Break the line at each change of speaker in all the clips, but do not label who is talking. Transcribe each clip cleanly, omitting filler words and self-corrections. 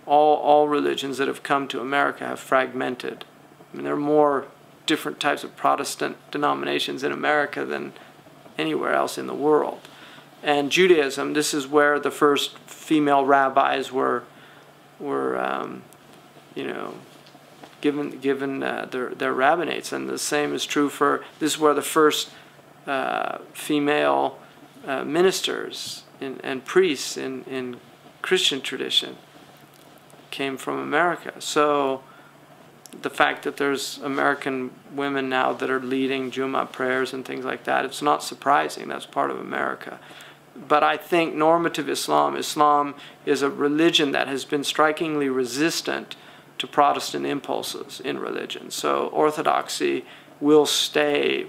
all religions that have come to America have fragmented. I mean, there are more different types of Protestant denominations in America than anywhere else in the world. And Judaism, this is where the first female rabbis were you know, given their rabbinates, and the same is true for, this is where the first female ministers and priests in Christian tradition came from America. So the fact that there's American women now that are leading Jummah prayers and things like that, it's not surprising. That's part of America. But I think normative Islam is a religion that has been strikingly resistant to Protestant impulses in religion. So orthodoxy will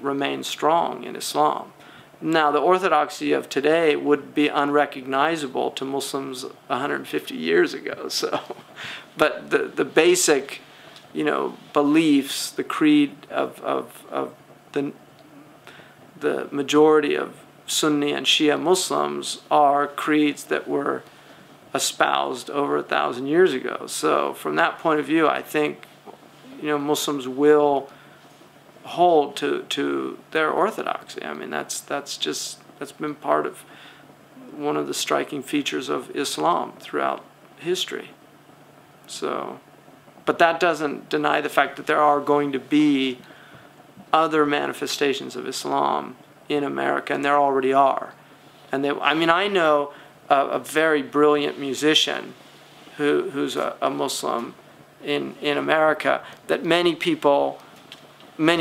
remain strong in Islam. Now, the orthodoxy of today would be unrecognizable to Muslims 150 years ago. So, but the basic, you know, beliefs, the creed of the majority of Sunni and Shia Muslims are creeds that were espoused over 1,000 years ago. So from that point of view, I think, you know, Muslims will hold to their orthodoxy. I mean, that's been part of one of the striking features of Islam throughout history. So, but that doesn't deny the fact that there are going to be other manifestations of Islam in America, and there already are. And I mean, I know a very brilliant musician who's a Muslim in America that many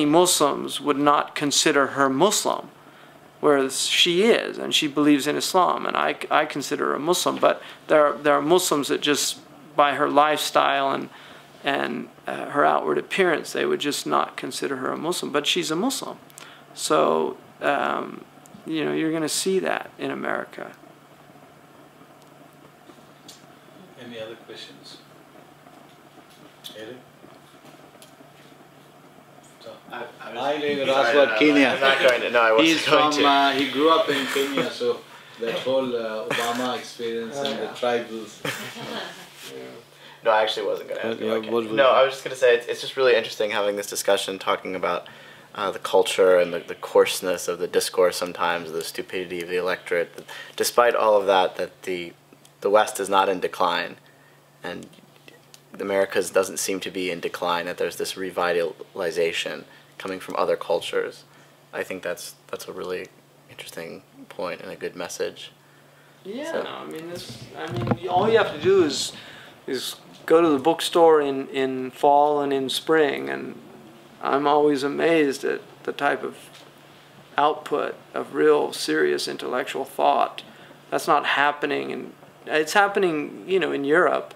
Muslims would not consider her Muslim, whereas she is, and she believes in Islam, and I consider her a Muslim. But there are Muslims that just, by her lifestyle and her outward appearance, they would just not consider her a Muslim, but she's a Muslim. So, you know, you're going to see that in America.
Any other questions? Eric?
I didn't ask about Kenya.
I'm not going to. No, I wasn't going to.
He grew up in Kenya, so that whole Obama experience and the tribals.
No, I actually wasn't going to ask about Kenya. No, I was just going to say it's just really interesting having this discussion, talking about the culture and the coarseness of the discourse sometimes, the stupidity of the electorate. Despite all of that, the West is not in decline, and America doesn't seem to be in decline, that there's this revitalization coming from other cultures. I think that's a really interesting point and a good message.
Yeah, so. No, all you have to do is go to the bookstore in fall and in spring, and I'm always amazed at the type of output of real serious intellectual thought. That's not happening, and it's happening, you know, in Europe,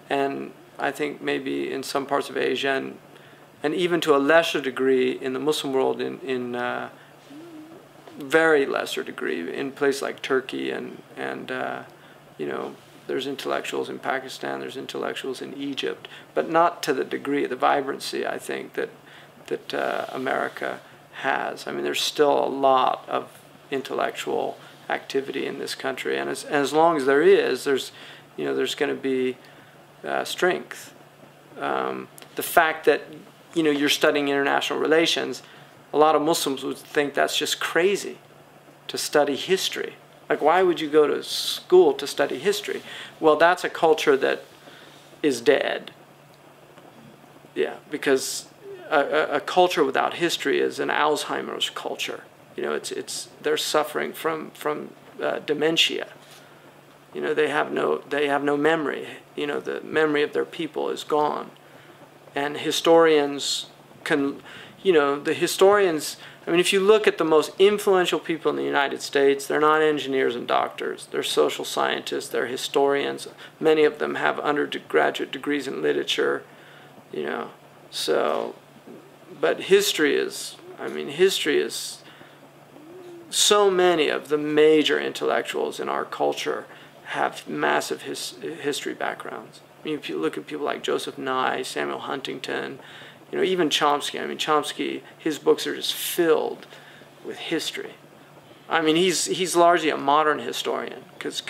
and I think maybe in some parts of Asia, and even to a lesser degree in the Muslim world, in very lesser degree in places like Turkey, and you know, there's intellectuals in Pakistan, there's intellectuals in Egypt, but not to the degree, the vibrancy, I think, that America has. I mean, there's still a lot of intellectual activity in this country, and as long as there is, there's going to be strength. The fact that, you know, you're studying international relations, a lot of Muslims would think that's just crazy to study history. Like, why would you go to school to study history? Well, that's a culture that is dead. Yeah, because a culture without history is an Alzheimer's culture. You know, they're suffering from dementia. You know, they have no memory. You know, the memory of their people is gone. And historians can, you know, I mean, if you look at the most influential people in the United States, they're not engineers and doctors. They're social scientists. They're historians. Many of them have undergraduate degrees in literature, you know. So, but history is so many of the major intellectuals in our culture have massive history backgrounds. I mean, if you look at people like Joseph Nye, Samuel Huntington, you know, even Chomsky. I mean, Chomsky, his books are just filled with history. I mean, he's largely a modern historian, because,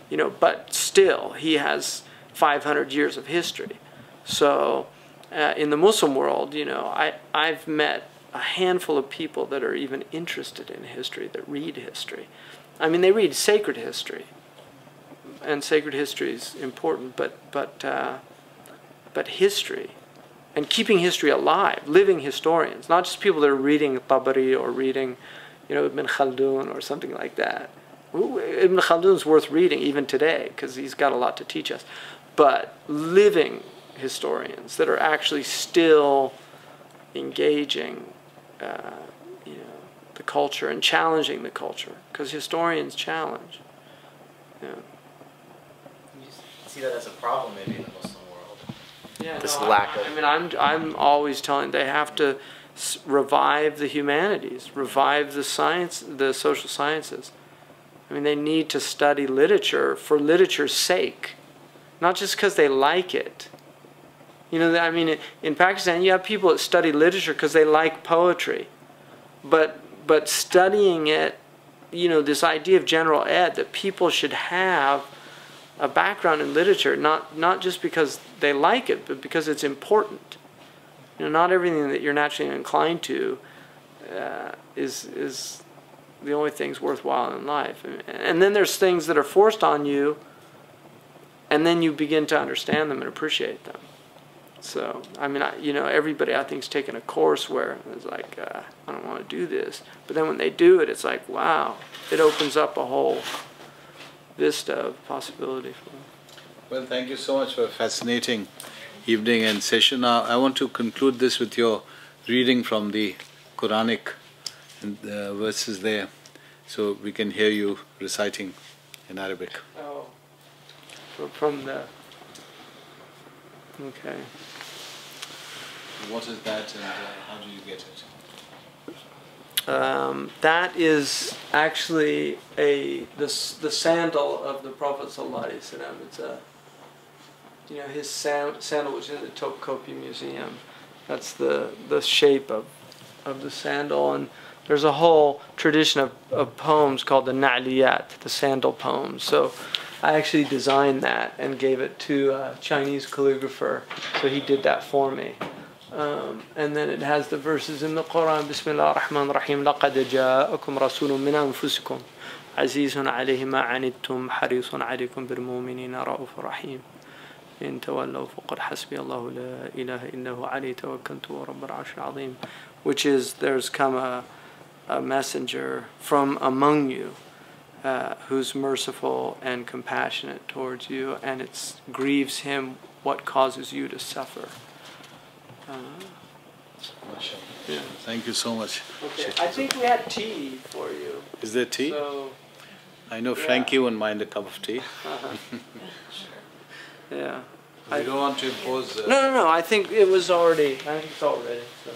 you know, but still he has 500 years of history. So in the Muslim world, you know, I've met a handful of people that are even interested in history, that read history. I mean, they read sacred history, and sacred history is important, but history, and keeping history alive, living historians, not just people that are reading Tabari or reading, you know, Ibn Khaldun or something like that. Ibn Khaldun's worth reading even today because he's got a lot to teach us. But living historians that are actually still engaging, you know, the culture and challenging the culture, because historians challenge. Yeah.
You see that as a problem maybe in the Muslim world.
Yeah,
this
no,
lack of.
I mean, I'm always telling they have to revive the humanities, revive the science, the social sciences. I mean, they need to study literature for literature's sake, not just because they like it. You know, I mean, in Pakistan, you have people that study literature because they like poetry, but studying it, you know, this idea of general ed that people should have a background in literature, not just because they like it, but because it's important. You know, not everything that you're naturally inclined to is the only things worthwhile in life. And then there's things that are forced on you, and then you begin to understand them and appreciate them. So, I mean, you know, everybody I think is taking a course where it's like, I don't want to do this. But then when they do it, it's like, wow, it opens up a whole vista of possibility for them.
Well, thank you so much for a fascinating evening and session. Now, I want to conclude this with your reading from the Quranic verses there, so we can hear you reciting in Arabic.
Oh, from the, okay.
What is that, and how do you get it?
That is actually the sandal of the Prophet ﷺ. It's a, you know, his sandal, which is in the Topkapi Museum. That's the shape of the sandal, and there's a whole tradition of poems called the Na'liyat, the sandal poems. So I actually designed that and gave it to a Chinese calligrapher, so he did that for me. And then it has the verses in the Quran. Bismillah ar-Rahman ar-Rahim. لَقَدْ جَاءَكُمْ رَسُولٌ مِّنْ أَنفُسِكُمْ عَزِيزٌ عَلَيْهِ مَا عَنِتُّمْ حَرِيصٌ عَلَيْكُمْ بِالْمُؤْمِنِينَ رَءُوفٌ رَحِيمٌ إِن تَوَلَّوْا فَقُلْ حَسْبِيَ اللَّهُ لَا إِلَهَ إِلَّا هُوَ عَلَيْهِ تَوَكَّلْتُ وَرَبُّ الْعَرْشِ الْعَظِيمِ, which is, there's come a messenger from among you who's merciful and compassionate towards you, and it grieves him what causes you to suffer.
Yeah. Thank you so much.
Okay, I think we had tea for you.
Is there tea?
So,
I know Frankie wouldn't mind a cup of tea.
Yeah.
You don't want to impose...
No, I think it was already, I think it's all ready. So.